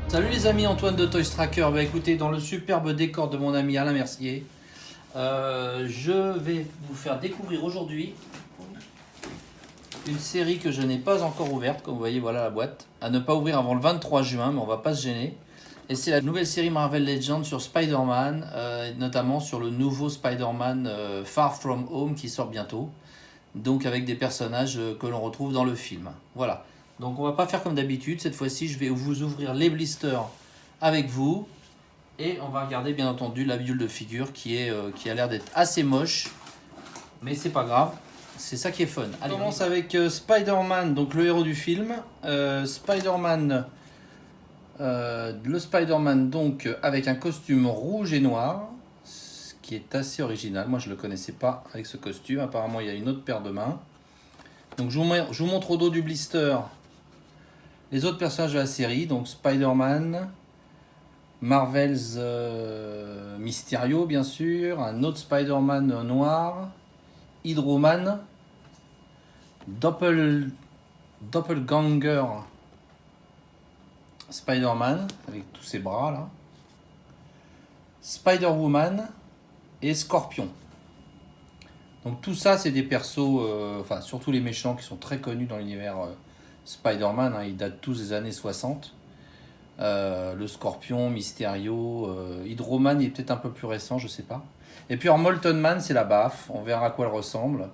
Salut les amis, Antoine de Toys Tracker. Bah écoutez, dans le superbe décor de mon ami Alain Mercier, je vais vous faire découvrir aujourd'hui une série que je n'ai pas encore ouverte. Comme vous voyez, voilà la boîte. À ne pas ouvrir avant le 23 juin, mais on va pas se gêner. Et c'est la nouvelle série Marvel Legends sur Spider-Man, notamment sur le nouveau Spider-Man Far From Home qui sort bientôt. Donc avec des personnages que l'on retrouve dans le film. Voilà. Donc on va pas faire comme d'habitude. Cette fois-ci, je vais vous ouvrir les blisters avec vous. Et on va regarder bien entendu la bulle de figure qui a l'air d'être assez moche. Mais c'est pas grave. C'est ça qui est fun. Allez, on commence avec Spider-Man, donc le héros du film. Spider-Man, le Spider-Man donc avec un costume rouge et noir, ce qui est assez original. Moi je le connaissais pas avec ce costume. Apparemment il y a une autre paire de mains. Donc je vous montre au dos du blister les autres personnages de la série. Donc Spider-Man, Marvel's Mysterio bien sûr, un autre Spider-Man noir, Hydro-Man, Doppelganger Spider-Man avec tous ses bras là, Spider-Woman et Scorpion. Donc tout ça c'est des persos, enfin surtout les méchants qui sont très connus dans l'univers Spider-Man, hein, ils datent tous des années 60. Le Scorpion, Mysterio, Hydro-Man il est peut-être un peu plus récent, je sais pas. Et puis en Molten Man c'est la baffe, on verra à quoi elle ressemble.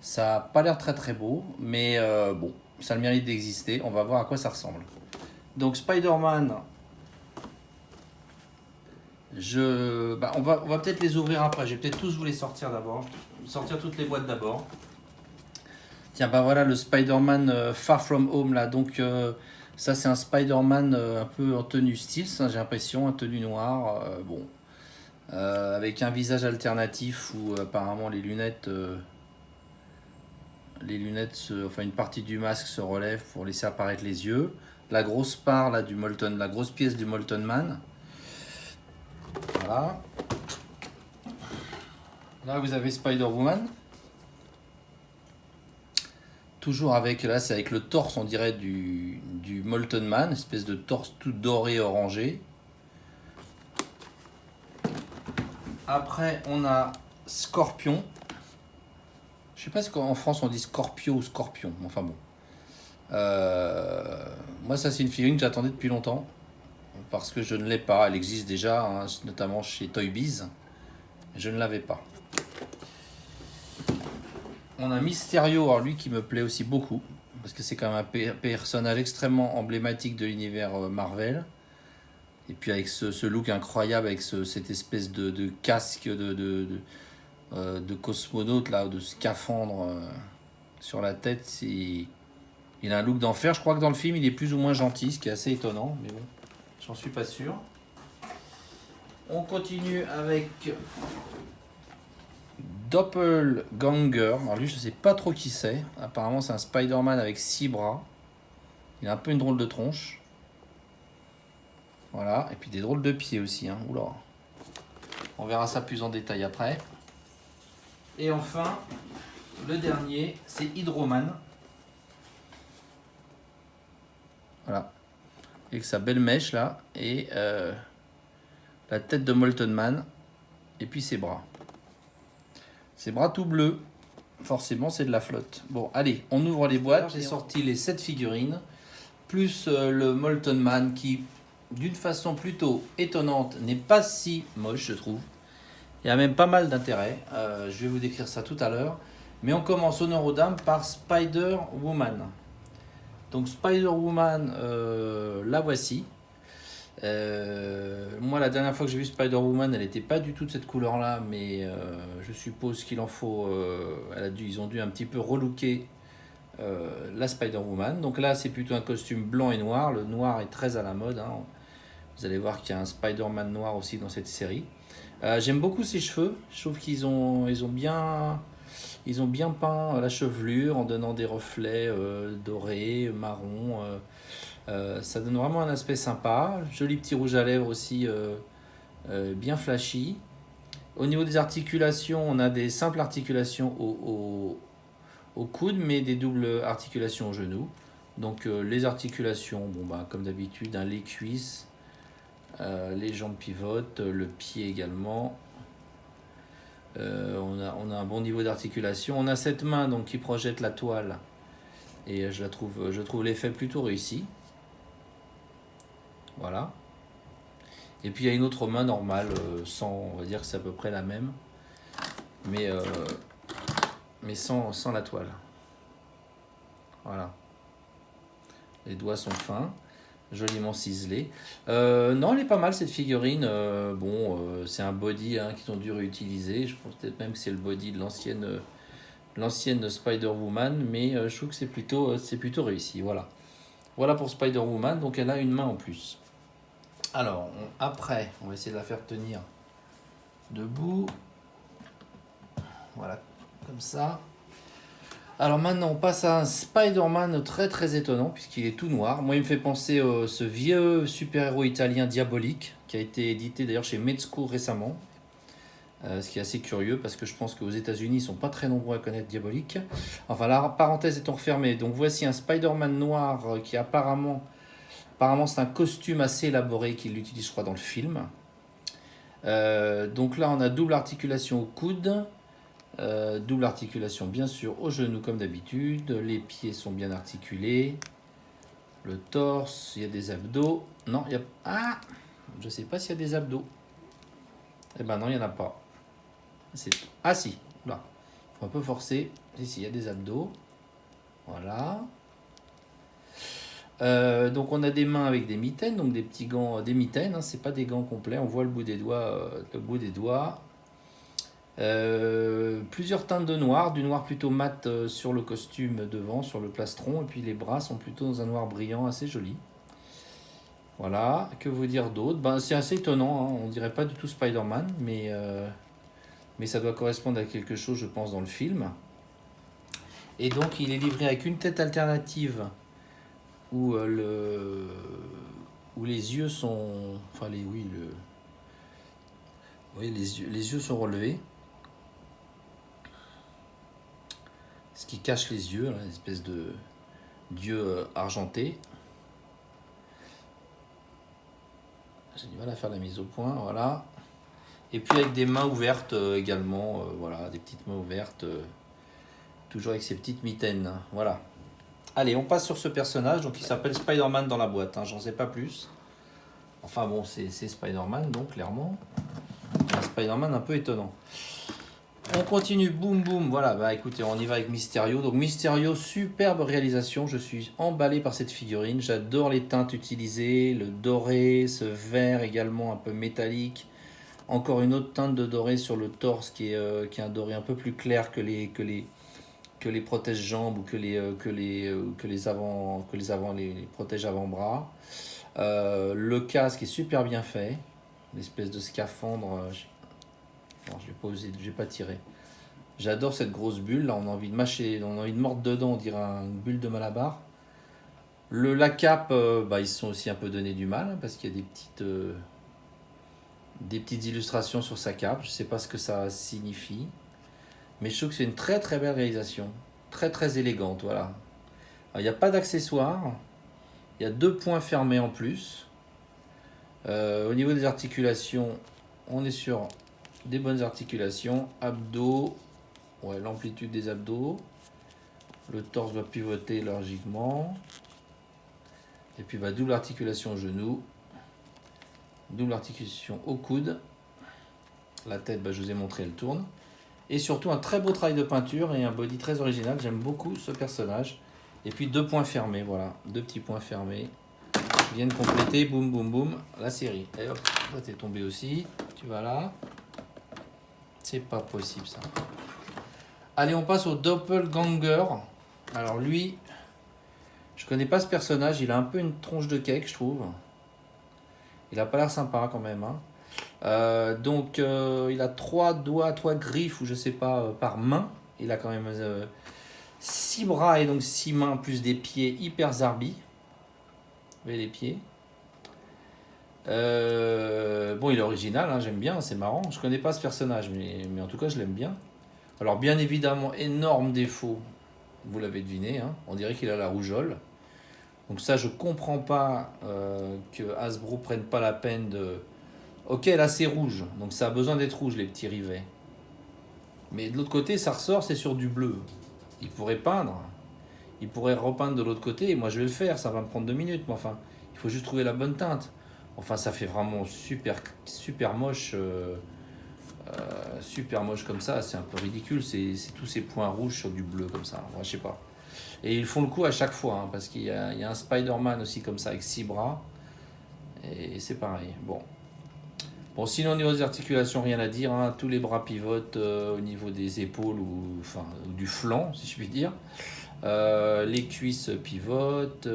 Ça n'a pas l'air très très beau, mais bon, ça a le mérite d'exister, on va voir à quoi ça ressemble. Donc Spider-Man, on va peut-être les ouvrir après, je vais peut-être tous vous les sortir d'abord, sortir toutes les boîtes d'abord. Tiens, bah voilà le Spider-Man Far From Home là, donc ça c'est un Spider-Man un peu en tenue style, j'ai l'impression, en tenue noire, avec un visage alternatif où apparemment les lunettes, enfin une partie du masque se relève pour laisser apparaître les yeux. La grosse part là la grosse pièce du Molten Man. Voilà. Là vous avez Spider-Woman. Toujours avec, là c'est avec le torse on dirait du Molten Man, espèce de torse tout doré orangé. Après on a Scorpion. Je sais pas si en France on dit Scorpio ou Scorpion, enfin bon. Moi ça c'est une figurine que j'attendais depuis longtemps parce que je ne l'ai pas, elle existe déjà hein, notamment chez Toy Biz. Je ne l'avais pas. On a Mysterio, alors lui qui me plaît aussi beaucoup parce que c'est quand même un personnage extrêmement emblématique de l'univers Marvel. Et puis avec ce look incroyable, avec cette espèce de casque de cosmonaute là, de scaphandre sur la tête, il a un look d'enfer. Je crois que dans le film il est plus ou moins gentil, ce qui est assez étonnant, mais bon, j'en suis pas sûr. On continue avec Doppelganger. Alors lui je sais pas trop qui c'est. Apparemment c'est un Spider-Man avec 6 bras. Il a un peu une drôle de tronche. Voilà, et puis des drôles de pieds aussi. Hein. Oula. On verra ça plus en détail après. Et enfin, le dernier, c'est Hydro-Man. Voilà. Avec sa belle mèche là. Et la tête de Molten Man. Et puis ses bras. Ses bras tout bleus. Forcément, c'est de la flotte. Bon, allez, on ouvre les boîtes. J'ai sorti les 7 figurines. Plus le Molten Man qui, d'une façon plutôt étonnante, n'est pas si moche, je trouve. Il y a même pas mal d'intérêt. Je vais vous décrire ça tout à l'heure. Mais on commence honneur aux dames par Spider-Woman. Donc Spider-Woman, la voici. Moi, la dernière fois que j'ai vu Spider-Woman, elle n'était pas du tout de cette couleur-là, mais je suppose qu'il en faut. Ils ont dû un petit peu relooker la Spider-Woman. Donc là, c'est plutôt un costume blanc et noir. Le noir est très à la mode. Hein. Vous allez voir qu'il y a un Spider-Man noir aussi dans cette série. J'aime beaucoup ses cheveux. Je trouve qu'ils ont bien peint la chevelure en donnant des reflets dorés, marron. Ça donne vraiment un aspect sympa. Joli petit rouge à lèvres aussi, bien flashy. Au niveau des articulations, on a des simples articulations au coude, mais des doubles articulations au genou. Donc les articulations, bon bah comme d'habitude, hein, les cuisses, les jambes pivotent, le pied également. On a un bon niveau d'articulation. On a cette main donc qui projette la toile et je trouve l'effet plutôt réussi. Voilà. Et puis il y a une autre main normale, sans, on va dire que c'est à peu près la même, mais sans la toile. Voilà. Les doigts sont fins, joliment ciselés. Non, elle est pas mal cette figurine. C'est un body hein, qu'ils ont dû réutiliser. Je pense peut-être même que c'est le body de l'ancienne Spider-Woman, mais je trouve que c'est plutôt réussi. Voilà. Voilà pour Spider-Woman, donc elle a une main en plus. Alors, après, on va essayer de la faire tenir debout. Voilà, comme ça. Alors maintenant, on passe à un Spider-Man très très étonnant, puisqu'il est tout noir. Moi, il me fait penser à ce vieux super-héros italien Diabolique, qui a été édité d'ailleurs chez Mezco récemment. Ce qui est assez curieux, parce que je pense qu'aux États-Unis ils ne sont pas très nombreux à connaître Diabolique. Enfin, la parenthèse étant refermée. Donc voici un Spider-Man noir qui apparemment c'est un costume assez élaboré qu'il utilise, je crois, dans le film. Donc là, on a double articulation au coude, double articulation, bien sûr, au genou, comme d'habitude. Les pieds sont bien articulés. Le torse, il y a des abdos. Non, il y a... Ah, je ne sais pas s'il y a des abdos. Eh ben non, il n'y en a pas. Ah si, là. Il faut un peu forcer. Ici, il y a des abdos. Voilà. Donc on a des mains avec des mitaines, donc des petits gants, des mitaines, hein, c'est pas des gants complets, on voit le bout des doigts, plusieurs teintes de noir, du noir plutôt mat sur le costume devant, sur le plastron, et puis les bras sont plutôt dans un noir brillant assez joli. Voilà, que vous dire d'autre? C'est assez étonnant, hein, on dirait pas du tout Spider-Man, mais ça doit correspondre à quelque chose, je pense, dans le film. Et donc il est livré avec une tête alternative où les yeux sont, enfin les yeux sont relevés, ce qui cache les yeux, une espèce de dieu argenté. J'ai du mal à faire la mise au point, voilà. Et puis avec des mains ouvertes également, voilà, des petites mains ouvertes, toujours avec ces petites mitaines, voilà. Allez, on passe sur ce personnage, donc il s'appelle Spider-Man dans la boîte, hein, j'en sais pas plus. Enfin bon, c'est Spider-Man, donc clairement. Un Spider-Man un peu étonnant. On continue, boum boum, voilà, écoutez, on y va avec Mysterio. Donc Mysterio, superbe réalisation, je suis emballé par cette figurine. J'adore les teintes utilisées, le doré, ce vert également un peu métallique. Encore une autre teinte de doré sur le torse qui est un doré un peu plus clair que les protège-jambes ou que les protège avant-bras. Le casque est super bien fait, l'espèce de scaphandre. Non, je vais pas tirer. J'adore cette grosse bulle. Là, on a envie de mâcher, on a envie de mordre dedans, on dirait une bulle de Malabar. La cape, ils se sont aussi un peu donné du mal hein, parce qu'il y a des petites illustrations sur sa cape. Je sais pas ce que ça signifie. Mais je trouve que c'est une très très belle réalisation, très très élégante, voilà. Il n'y a pas d'accessoires, il y a 2 points fermés en plus. Au niveau des articulations, on est sur des bonnes articulations, abdos, ouais, l'amplitude des abdos, le torse doit pivoter logiquement, et puis double articulation au genou, double articulation au coude, la tête, je vous ai montré, elle tourne. Et surtout un très beau travail de peinture et un body très original. J'aime beaucoup ce personnage. Et puis 2 points fermés, voilà. 2 petits points fermés. Qui viennent compléter, boum boum boum, la série. Et hop, toi t'es tombé aussi. Tu vas là. C'est pas possible ça. Allez, on passe au Doppelganger. Alors lui, je connais pas ce personnage. Il a un peu une tronche de cake, je trouve. Il a pas l'air sympa quand même, hein. Il a 3 doigts, 3 griffes ou je sais pas par main. Il a quand même 6 bras et donc 6 mains plus des pieds hyper zarbi. Vous voyez les pieds. Il est original, hein, j'aime bien, c'est marrant. Je connais pas ce personnage, mais en tout cas je l'aime bien. Alors bien évidemment, énorme défaut, vous l'avez deviné, hein, on dirait qu'il a la rougeole. Donc ça, je comprends pas que Hasbro prenne pas la peine de... Ok, là c'est rouge, donc ça a besoin d'être rouge les petits rivets. Mais de l'autre côté, ça ressort, c'est sur du bleu. Ils pourraient peindre, ils pourraient repeindre de l'autre côté, et moi je vais le faire, ça va me prendre 2 minutes, mais enfin, il faut juste trouver la bonne teinte. Enfin, ça fait vraiment super moche, super moche comme ça, c'est un peu ridicule, c'est tous ces points rouges sur du bleu comme ça, moi je sais pas. Et ils font le coup à chaque fois, hein, parce qu'il y a un Spider-Man aussi comme ça avec 6 bras, et c'est pareil. Bon, sinon au niveau des articulations, rien à dire, hein, tous les bras pivotent au niveau des épaules ou du flanc, si je puis dire. Les cuisses pivotent,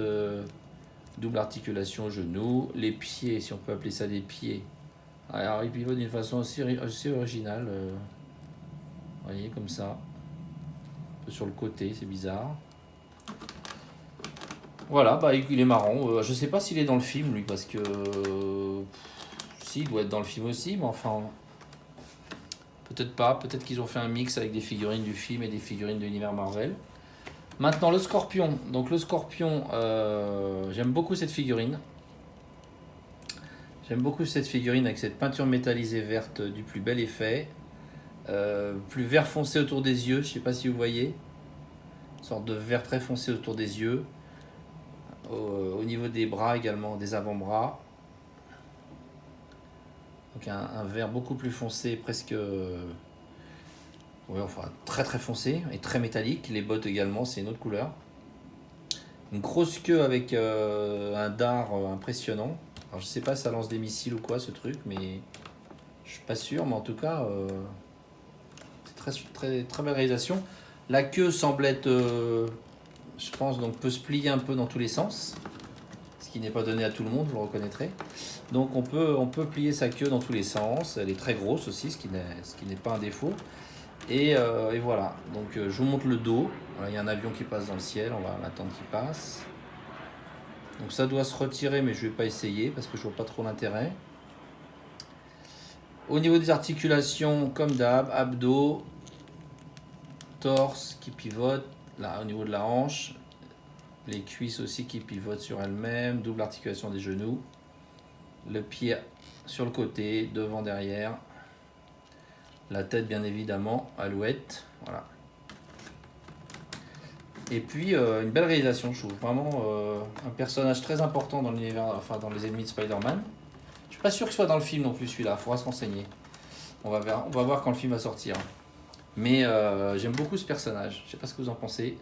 double articulation au genou, les pieds, si on peut appeler ça des pieds. Alors ils pivotent d'une façon aussi originale, vous voyez, comme ça, un peu sur le côté, c'est bizarre. Voilà, bah il est marrant. Je sais pas s'il est dans le film lui, parce que si, il doit être dans le film aussi, mais enfin peut-être pas. Peut-être qu'ils ont fait un mix avec des figurines du film et des figurines de l'univers Marvel. Maintenant le Scorpion. Donc le Scorpion, j'aime beaucoup cette figurine. J'aime beaucoup cette figurine avec cette peinture métallisée verte du plus bel effet. Plus vert foncé autour des yeux, je sais pas si vous voyez. Une sorte de vert très foncé autour des yeux. Au niveau des bras également, des avant-bras. Donc un vert beaucoup plus foncé, presque... ouais, enfin très très foncé et très métallique. Les bottes également, c'est une autre couleur. Une grosse queue avec un dard impressionnant. Alors je sais pas si ça lance des missiles ou quoi ce truc, mais je suis pas sûr. Mais en tout cas, c'est très belle réalisation. La queue semble être, je pense, donc peut se plier un peu dans tous les sens, ce qui n'est pas donné à tout le monde, vous le reconnaîtrez. Donc on peut plier sa queue dans tous les sens. Elle est très grosse aussi, ce qui n'est pas un défaut. Et voilà, donc je vous montre le dos. Voilà, il y a un avion qui passe dans le ciel, on va attendre qu'il passe. Donc ça doit se retirer, mais je ne vais pas essayer parce que je vois pas trop l'intérêt. Au niveau des articulations, comme d'hab, abdos, torse qui pivote, là au niveau de la hanche, les cuisses aussi qui pivotent sur elles-mêmes, double articulation des genoux, le pied sur le côté, devant, derrière, la tête bien évidemment, alouette, voilà. Et puis une belle réalisation, je trouve vraiment un personnage très important dans l'univers, enfin dans les ennemis de Spider-Man. Je suis pas sûr que ce soit dans le film non plus celui-là, il faudra se renseigner. On va voir quand le film va sortir. Mais j'aime beaucoup ce personnage, je sais pas ce que vous en pensez.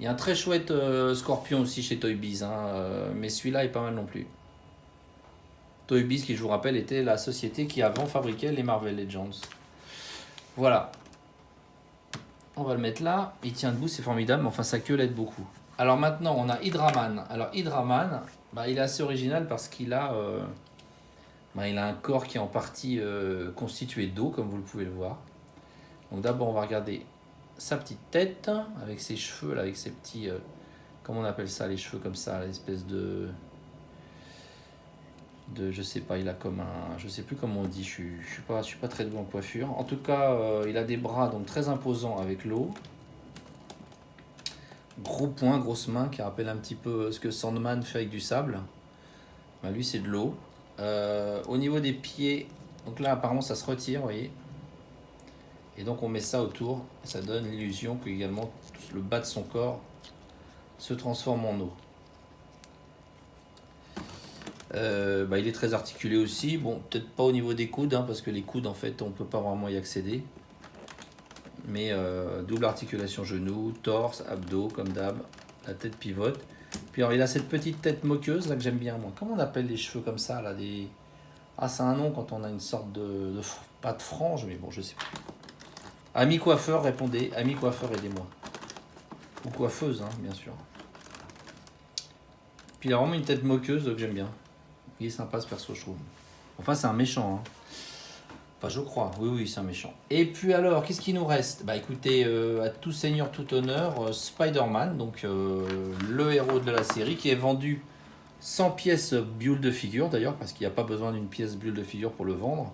Il y a un très chouette Scorpion aussi chez Toy Biz, hein, mais celui-là est pas mal non plus. Toy Biz, qui je vous rappelle, était la société qui avant fabriquait les Marvel Legends. Voilà. On va le mettre là. Il tient debout, c'est formidable, mais enfin sa queue l'aide beaucoup. Alors maintenant, on a Hydraman. Alors Hydraman, bah, il est assez original parce qu'il a, il a un corps qui est en partie constitué d'eau, comme vous le pouvez le voir. Donc d'abord, on va regarder sa petite tête, avec ses cheveux, là, avec ses petits... comment on appelle ça, les cheveux comme ça, l'espèce de je sais pas, il a comme un, je sais plus comment on dit, je suis pas très doué en coiffure. En tout cas, il a des bras donc très imposants avec l'eau, gros poings, grosses mains qui rappellent un petit peu ce que Sandman fait avec du sable. Ben, lui c'est de l'eau. Au niveau des pieds, donc là apparemment ça se retire, vous voyez, et donc on met ça autour, ça donne l'illusion que également le bas de son corps se transforme en eau. Il est très articulé aussi. Bon, peut-être pas au niveau des coudes, hein, parce que les coudes, en fait, on peut pas vraiment y accéder. Mais double articulation genou, torse, abdos, comme d'hab. La tête pivote. Puis alors, il a cette petite tête moqueuse, là, que j'aime bien, moi. Comment on appelle les cheveux comme ça, là, des... Ah, c'est un nom quand on a une sorte pas de frange, mais bon, je sais pas. Ami coiffeur, répondez. Ami coiffeur, aidez-moi. Ou coiffeuse, hein, bien sûr. Puis il a vraiment une tête moqueuse que j'aime bien. Il est sympa ce perso, je trouve. Enfin, c'est un méchant. Hein. Enfin, je crois. Oui, c'est un méchant. Et puis alors, qu'est-ce qu'il nous reste? Bah écoutez, à tout seigneur, tout honneur, Spider-Man, donc le héros de la série, qui est vendu sans pièce build de figure d'ailleurs, parce qu'il n'y a pas besoin d'une pièce build de figure pour le vendre,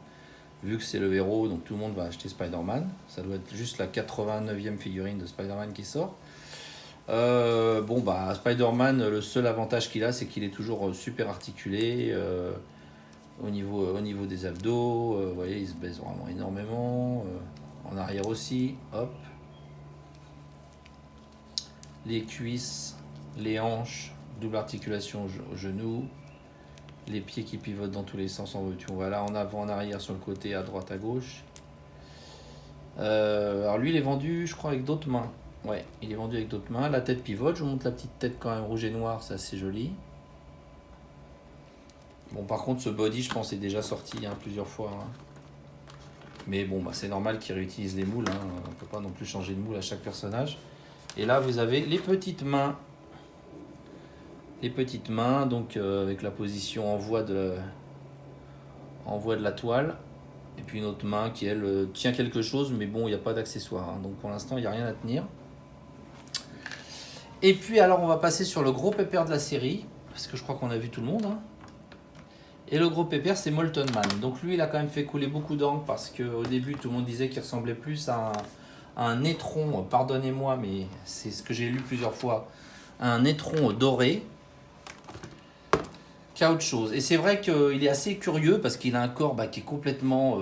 vu que c'est le héros, donc tout le monde va acheter Spider-Man. Ça doit être juste la 89e figurine de Spider-Man qui sort. Bon, bah, Spider-Man, le seul avantage qu'il a, c'est qu'il est toujours super articulé au niveau des abdos. Vous voyez, il se baisse vraiment énormément. En arrière aussi, hop. Les cuisses, les hanches, double articulation au genou. Les pieds qui pivotent dans tous les sens en veux-tu. Voilà, en avant, en arrière, sur le côté, à droite, à gauche. Alors lui, il est vendu, je crois, avec d'autres mains. Ouais, il est vendu avec d'autres mains. La tête pivote, je vous montre la petite tête quand même rouge et noire, c'est assez joli. Bon, par contre, ce body, je pense, est déjà sorti plusieurs fois. Mais bon, bah, c'est normal qu'il réutilise les moules. On ne peut pas non plus changer de moule à chaque personnage. Et là, vous avez les petites mains. Les petites mains, donc avec la position envoi de la toile. Et puis une autre main qui, elle, tient quelque chose, mais bon, il n'y a pas d'accessoire. Donc pour l'instant, il n'y a rien à tenir. Et puis alors, on va passer sur le gros pépère de la série, parce que je crois qu'on a vu tout le monde. Et le gros pépère, c'est Molten Man. Donc lui, il a quand même fait couler beaucoup d'encre, parce qu'au début, tout le monde disait qu'il ressemblait plus à un étron, pardonnez-moi, mais c'est ce que j'ai lu plusieurs fois, un étron doré, qu'à autre chose. Et c'est vrai qu'il est assez curieux, parce qu'il a un corps qui est complètement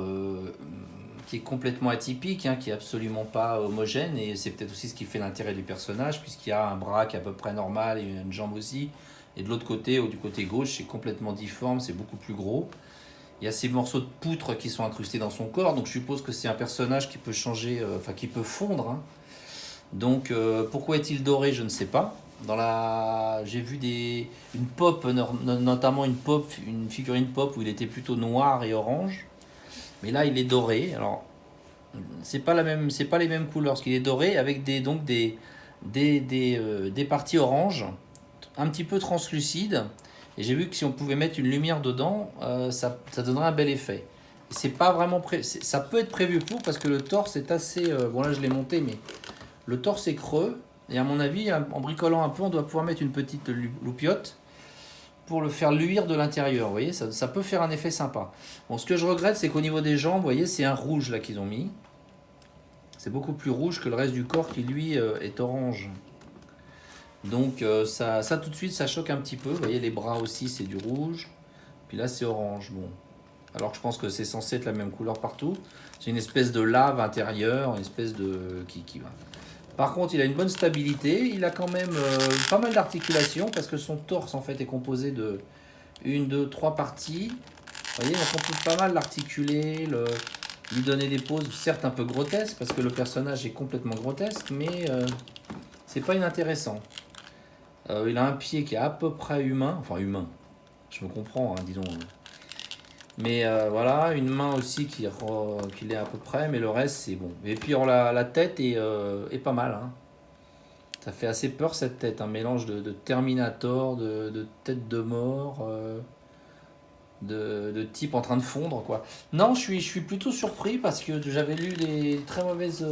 atypique, qui est absolument pas homogène, et c'est peut-être aussi ce qui fait l'intérêt du personnage, puisqu'il y a un bras qui est à peu près normal et une jambe aussi, et de l'autre côté, ou du côté gauche, c'est complètement difforme, c'est beaucoup plus gros. Il y a ces morceaux de poutre qui sont incrustés dans son corps, donc je suppose que c'est un personnage qui peut changer, qui peut fondre. Donc pourquoi est-il doré, je ne sais pas. J'ai vu une pop, notamment une figurine pop où il était plutôt noir et orange. Mais là, il est doré. Alors, c'est pas les mêmes couleurs, parce qu'il est doré avec des parties oranges, un petit peu translucides. Et j'ai vu que si on pouvait mettre une lumière dedans, ça donnerait un bel effet. C'est pas vraiment ça peut être prévu parce que le torse est assez. Bon là, je l'ai monté, mais le torse est creux. Et à mon avis, en bricolant un peu, on doit pouvoir mettre une petite loupiote pour le faire luire de l'intérieur. Vous voyez, ça peut faire un effet sympa. Bon, ce que je regrette, c'est qu'au niveau des jambes, vous voyez, c'est un rouge là qu'ils ont mis. C'est beaucoup plus rouge que le reste du corps qui, lui, est orange. Donc ça tout de suite, ça choque un petit peu. Vous voyez, les bras aussi, c'est du rouge. Puis là, c'est orange. Bon. Alors que je pense que c'est censé être la même couleur partout. C'est une espèce de lave intérieure, une espèce de... qui va. Par contre, il a une bonne stabilité. Il a quand même pas mal d'articulations parce que son torse en fait est composé de 1, 2, 3 parties. Vous voyez, donc on peut pas mal l'articuler, lui donner des poses, certes un peu grotesques parce que le personnage est complètement grotesque, mais c'est pas inintéressant. Il a un pied qui est à peu près humain, enfin humain, je me comprends, disons. Mais voilà, une main aussi qui est à peu près, mais le reste c'est bon. Et puis la tête est pas mal. Ça fait assez peur cette tête, un mélange de Terminator, de tête de mort, de type en train de fondre quoi. Non, je suis plutôt surpris parce que j'avais lu des très mauvaises,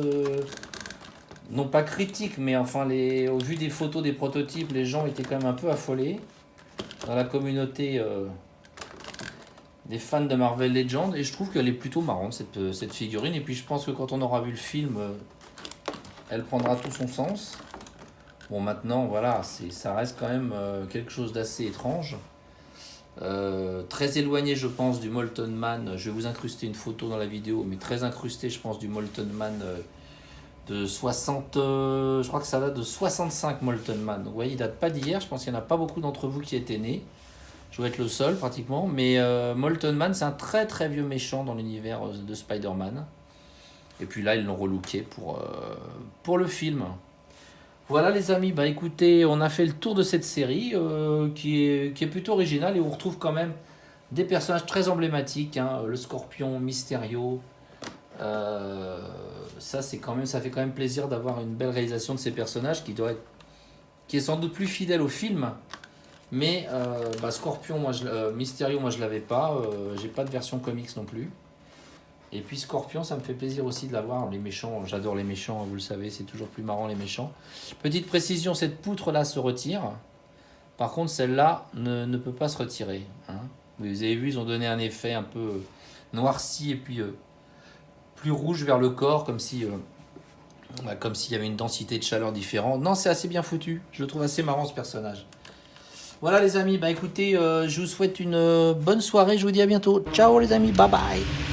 non pas critiques, mais enfin au vu des photos des prototypes, les gens étaient quand même un peu affolés dans la communauté. Des fans de Marvel Legends, et je trouve qu'elle est plutôt marrante cette figurine, et puis je pense que quand on aura vu le film, elle prendra tout son sens. Bon, maintenant voilà, ça reste quand même quelque chose d'assez étrange, très éloigné je pense du Molten Man. Je vais vous incruster une photo dans la vidéo, mais très incrusté je pense du Molten Man de 60, je crois que ça date de 65 Molten Man. Donc, vous voyez, il date pas d'hier, je pense qu'il n'y en a pas beaucoup d'entre vous qui étaient nés. Je dois être le seul pratiquement, mais Molten Man, c'est un très très vieux méchant dans l'univers de Spider-Man. Et puis là, ils l'ont relooké pour le film. Voilà les amis, bah écoutez, on a fait le tour de cette série qui est plutôt originale, et on retrouve quand même des personnages très emblématiques, le Scorpion, Mysterio. Ça fait quand même plaisir d'avoir une belle réalisation de ces personnages qui est sans doute plus fidèle au film. Mais Scorpion, Mysterio, moi je l'avais pas. J'ai pas de version comics non plus. Et puis Scorpion, ça me fait plaisir aussi de l'avoir. Les méchants, j'adore les méchants, vous le savez, c'est toujours plus marrant les méchants. Petite précision, cette poutre-là se retire. Par contre, celle-là ne peut pas se retirer. Vous avez vu, ils ont donné un effet un peu noirci et puis plus rouge vers le corps, comme si Bah, comme s'il y avait une densité de chaleur différente. Non, c'est assez bien foutu. Je le trouve assez marrant ce personnage. Voilà les amis, bah écoutez, je vous souhaite une bonne soirée. Je vous dis à bientôt. Ciao les amis, bye bye.